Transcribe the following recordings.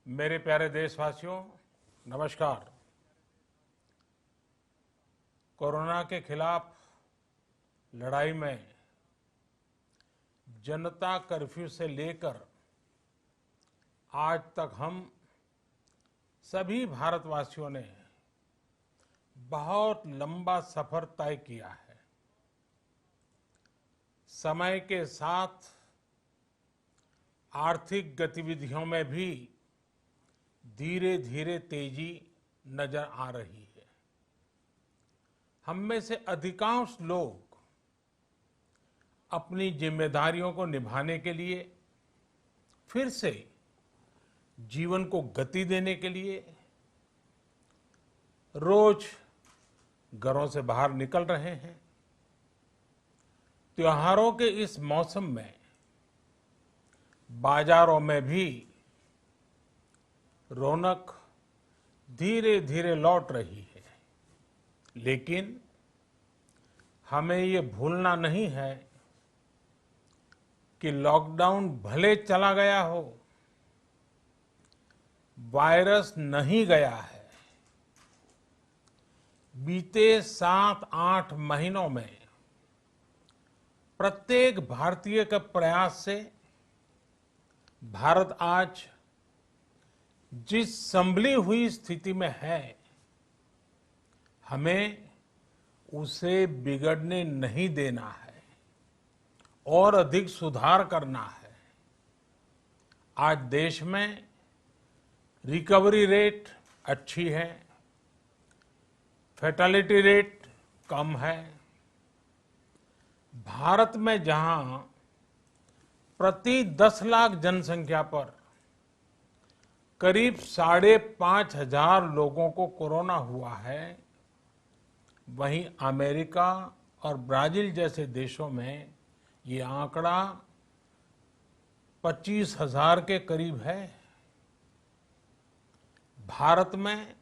मेरे प्यारे देशवासियों, नमस्कार। कोरोना के खिलाफ लड़ाई में जनता कर्फ्यू से लेकर आज तक हम सभी भारतवासियों ने बहुत लंबा सफर तय किया है। समय के साथ आर्थिक गतिविधियों में भी धीरे धीरे तेजी नजर आ रही है। हम में से अधिकांश लोग अपनी जिम्मेदारियों को निभाने के लिए, फिर से जीवन को गति देने के लिए रोज घरों से बाहर निकल रहे हैं। त्योहारों के इस मौसम में बाजारों में भी रौनक धीरे धीरे लौट रही है, लेकिन हमें ये भूलना नहीं है कि लॉकडाउन भले चला गया हो, वायरस नहीं गया है। बीते 7-8 महीनों में प्रत्येक भारतीय के प्रयास से भारत आज जिस संभली हुई स्थिति में है, हमें उसे बिगड़ने नहीं देना है और अधिक सुधार करना है। आज देश में रिकवरी रेट अच्छी है, फैटेलिटी रेट कम है। भारत में जहां प्रति 10 लाख जनसंख्या पर करीब 5,500 लोगों को कोरोना हुआ है, वहीं अमेरिका और ब्राजील जैसे देशों में ये आंकड़ा 25,000 के करीब है। भारत में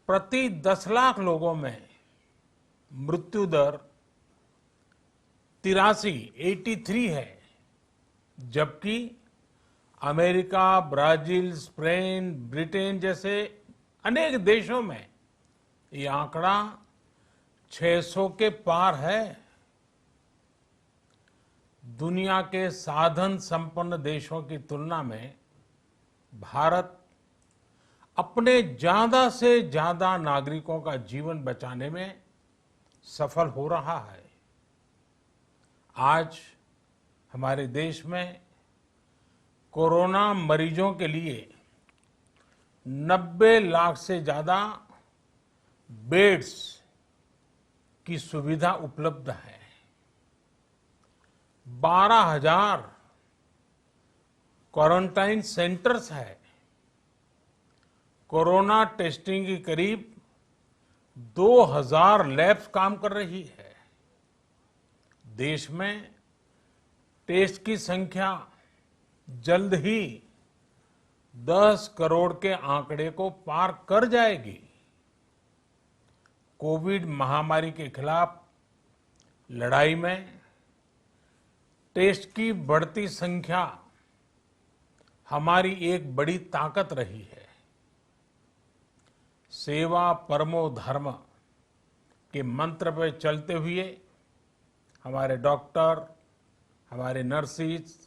प्रति 10 लाख लोगों में मृत्यु दर 83 है, जबकि अमेरिका, ब्राजील, स्पेन, ब्रिटेन जैसे अनेक देशों में ये आंकड़ा 600 के पार है। दुनिया के साधन संपन्न देशों की तुलना में भारत अपने ज्यादा से ज्यादा नागरिकों का जीवन बचाने में सफल हो रहा है। आज हमारे देश में कोरोना मरीजों के लिए 90 लाख से ज्यादा बेड्स की सुविधा उपलब्ध है। 12,000 क्वारंटाइन सेंटर्स है। कोरोना टेस्टिंग की करीब 2,000 लैब्स काम कर रही है। देश में टेस्ट की संख्या जल्द ही 10 करोड़ के आंकड़े को पार कर जाएगी। कोविड महामारी के खिलाफ लड़ाई में टेस्ट की बढ़ती संख्या हमारी एक बड़ी ताकत रही है। सेवा परमो धर्म के मंत्र पर चलते हुए हमारे डॉक्टर, हमारे नर्सिस,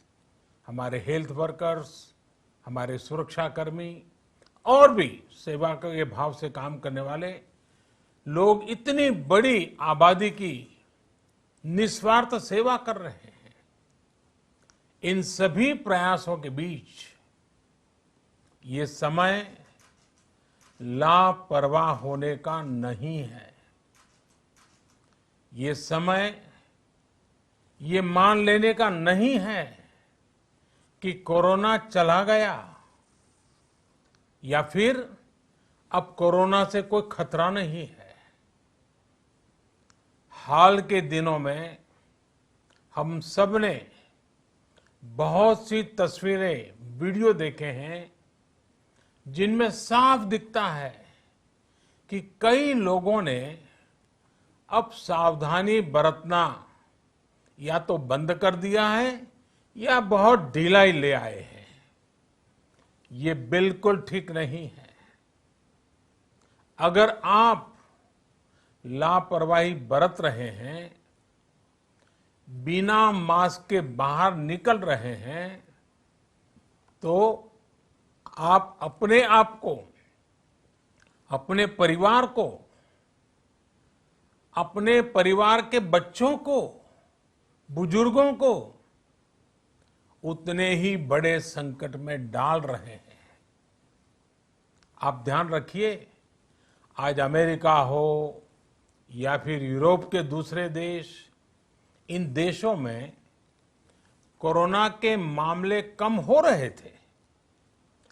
हमारे हेल्थ वर्कर्स, हमारे सुरक्षाकर्मी और भी सेवा के भाव से काम करने वाले लोग इतनी बड़ी आबादी की निस्वार्थ सेवा कर रहे हैं। इन सभी प्रयासों के बीच ये समय लापरवाह होने का नहीं है। ये समय ये मान लेने का नहीं है कि कोरोना चला गया या फिर अब कोरोना से कोई खतरा नहीं है। हाल के दिनों में हम सब ने बहुत सी तस्वीरें, वीडियो देखे हैं जिनमें साफ दिखता है कि कई लोगों ने अब सावधानी बरतना या तो बंद कर दिया है या बहुत ढिलाई ले आए हैं। ये बिल्कुल ठीक नहीं है। अगर आप लापरवाही बरत रहे हैं, बिना मास्क के बाहर निकल रहे हैं, तो आप अपने आप को, अपने परिवार को, अपने परिवार के बच्चों को, बुजुर्गों को उतने ही बड़े संकट में डाल रहे हैं। आप ध्यान रखिए, आज अमेरिका हो या फिर यूरोप के दूसरे देश, इन देशों में कोरोना के मामले कम हो रहे थे,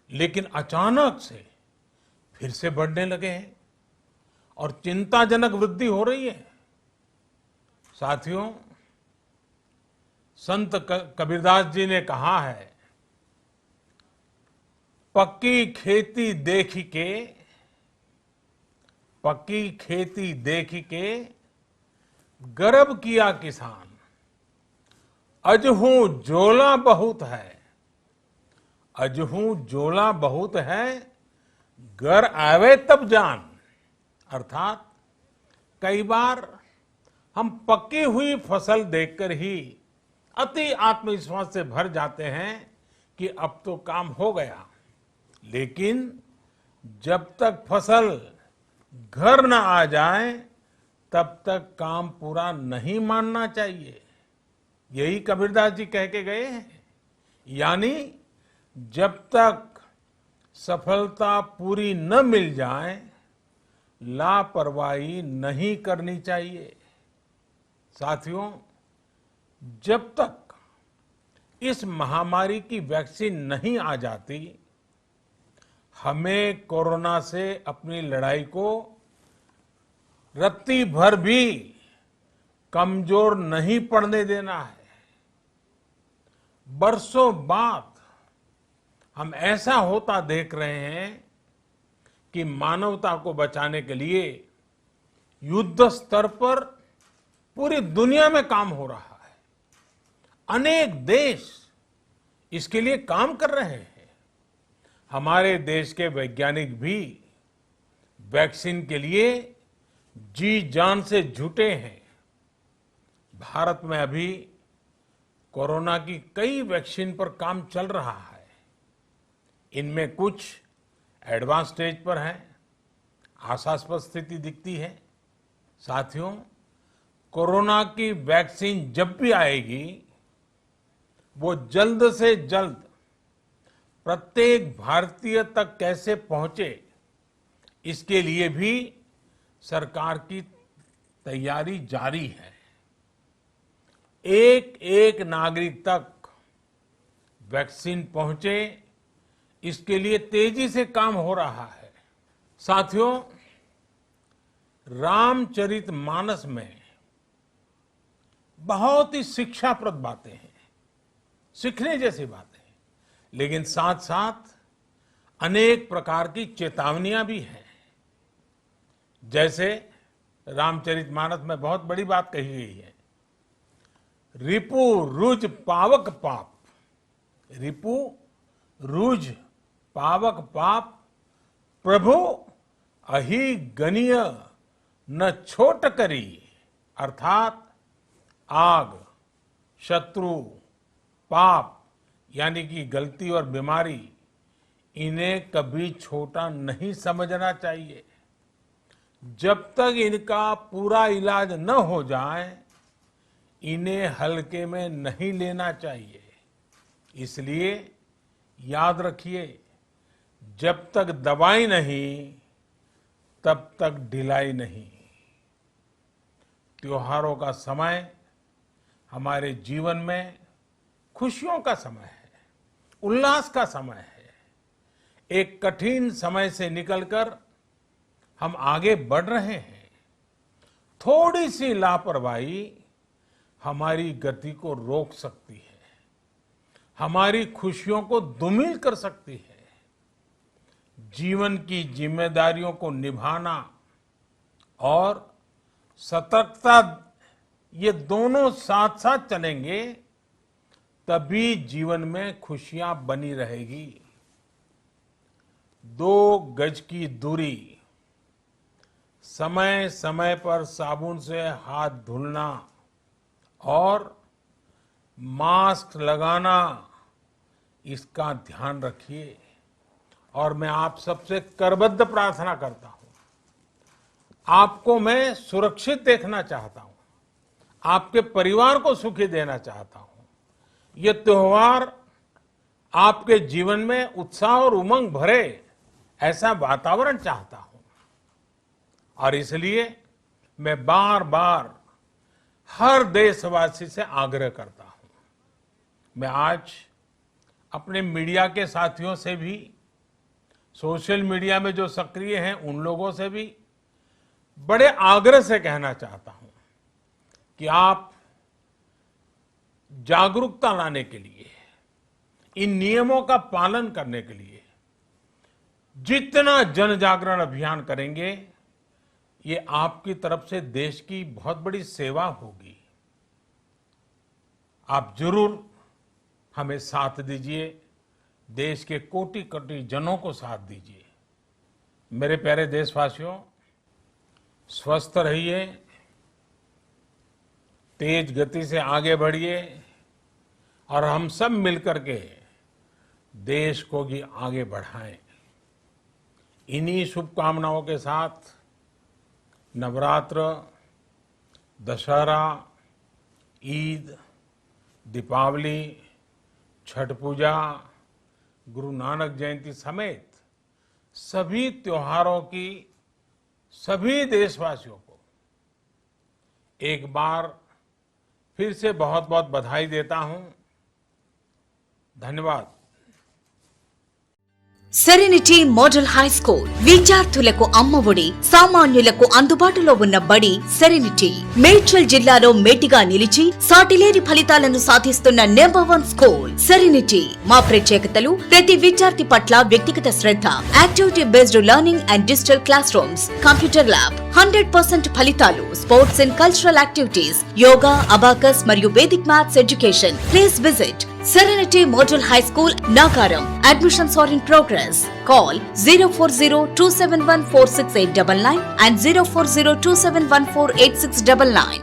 लेकिन अचानक से फिर से बढ़ने लगे हैं और चिंताजनक वृद्धि हो रही है। साथियों, संत कबीरदास जी ने कहा है, पक्की खेती देखी के, पक्की खेती देखी के गर्व किया किसान, अजहू जोला बहुत है, अजहू जोला बहुत है, घर आवे तब जान। अर्थात कई बार हम पक्की हुई फसल देखकर ही अति आत्मविश्वास से भर जाते हैं कि अब तो काम हो गया, लेकिन जब तक फसल घर न आ जाए तब तक काम पूरा नहीं मानना चाहिए। यही कबीरदास जी कह के गए हैं। यानी जब तक सफलता पूरी न मिल जाए, लापरवाही नहीं करनी चाहिए। साथियों, जब तक इस महामारी की वैक्सीन नहीं आ जाती, हमें कोरोना से अपनी लड़ाई को रत्ती भर भी कमजोर नहीं पड़ने देना है। बरसों बाद हम ऐसा होता देख रहे हैं कि मानवता को बचाने के लिए युद्ध स्तर पर पूरी दुनिया में काम हो रहा है। अनेक देश इसके लिए काम कर रहे हैं। हमारे देश के वैज्ञानिक भी वैक्सीन के लिए जी जान से जुटे हैं। भारत में अभी कोरोना की कई वैक्सीन पर काम चल रहा है। इनमें कुछ एडवांस स्टेज पर है, आशास्पद स्थिति दिखती है। साथियों, कोरोना की वैक्सीन जब भी आएगी, वो जल्द से जल्द प्रत्येक भारतीय तक कैसे पहुंचे, इसके लिए भी सरकार की तैयारी जारी है। एक एक नागरिक तक वैक्सीन पहुंचे, इसके लिए तेजी से काम हो रहा है। साथियों, रामचरितमानस में बहुत ही शिक्षाप्रद बातें हैं, सीखने जैसी बातें हैं, लेकिन साथ साथ अनेक प्रकार की चेतावनियां भी हैं। जैसे रामचरितमानस में बहुत बड़ी बात कही गई है, रिपु रुज पावक पाप, रिपु रुज पावक पाप, प्रभु अहि गनीय न छोट करी। अर्थात आग, शत्रु, पाप यानी कि गलती और बीमारी, इन्हें कभी छोटा नहीं समझना चाहिए। जब तक इनका पूरा इलाज न हो जाए, इन्हें हल्के में नहीं लेना चाहिए। इसलिए याद रखिए, जब तक दवाई नहीं, तब तक ढिलाई नहीं। त्योहारों का समय हमारे जीवन में खुशियों का समय है, उल्लास का समय है। एक कठिन समय से निकलकर हम आगे बढ़ रहे हैं। थोड़ी सी लापरवाही हमारी गति को रोक सकती है, हमारी खुशियों को धूमिल कर सकती है। जीवन की जिम्मेदारियों को निभाना और सतर्कता, ये दोनों साथ साथ चलेंगे, तभी जीवन में खुशियां बनी रहेगी। 2 गज की दूरी, समय समय पर साबुन से हाथ धुलना और मास्क लगाना, इसका ध्यान रखिए। और मैं आप सबसे करबद्ध प्रार्थना करता हूं, आपको मैं सुरक्षित देखना चाहता हूं, आपके परिवार को सुखी देना चाहता हूं। ये त्योहार आपके जीवन में उत्साह और उमंग भरे ऐसा वातावरण चाहता हूं। और इसलिए मैं बार बार हर देशवासी से आग्रह करता हूं। मैं आज अपने मीडिया के साथियों से भी, सोशल मीडिया में जो सक्रिय हैं उन लोगों से भी बड़े आग्रह से कहना चाहता हूं कि आप जागरूकता लाने के लिए, इन नियमों का पालन करने के लिए जितना जन जागरण अभियान करेंगे, ये आपकी तरफ से देश की बहुत बड़ी सेवा होगी। आप जरूर हमें साथ दीजिए, देश के कोटि कोटि जनों को साथ दीजिए। मेरे प्यारे देशवासियों, स्वस्थ रहिए, तेज गति से आगे बढ़िए और हम सब मिलकर के देश को भी आगे बढ़ाएं। इन्हीं शुभकामनाओं के साथ नवरात्र, दशहरा, ईद, दीपावली, छठ पूजा, गुरु नानक जयंती समेत सभी त्योहारों की सभी देशवासियों को एक बार फिर से बहुत बहुत बधाई देता हूं। धन्यवाद। సెరెనిటీ మోడల్ హై స్కూల్ విద్యార్థులకు అమ్మఒడి, సామాన్యులకు అందుబాటులో ఉన్న బడి సెరెనిటీ. మేడ్చల్ జిల్లాలో మేటిగా నిలిచి సాటిలేని ఫలితాలను సాధిస్తున్న #1 స్కూల్ సెరెనిటీ. మా ప్రత్యేకతలు ప్రతి విద్యార్థి పట్ల వ్యక్తిగత శ్రద్ధ, activity based learning and digital classrooms, computer lab, 100% ఫలితాలు, sports and cultural activities, yoga, abacus మరియు Vedic maths education. Please visit Serenity Model High School, Nagaram. Admissions are in progress. Call 040-271-46899 and 040-271-48699.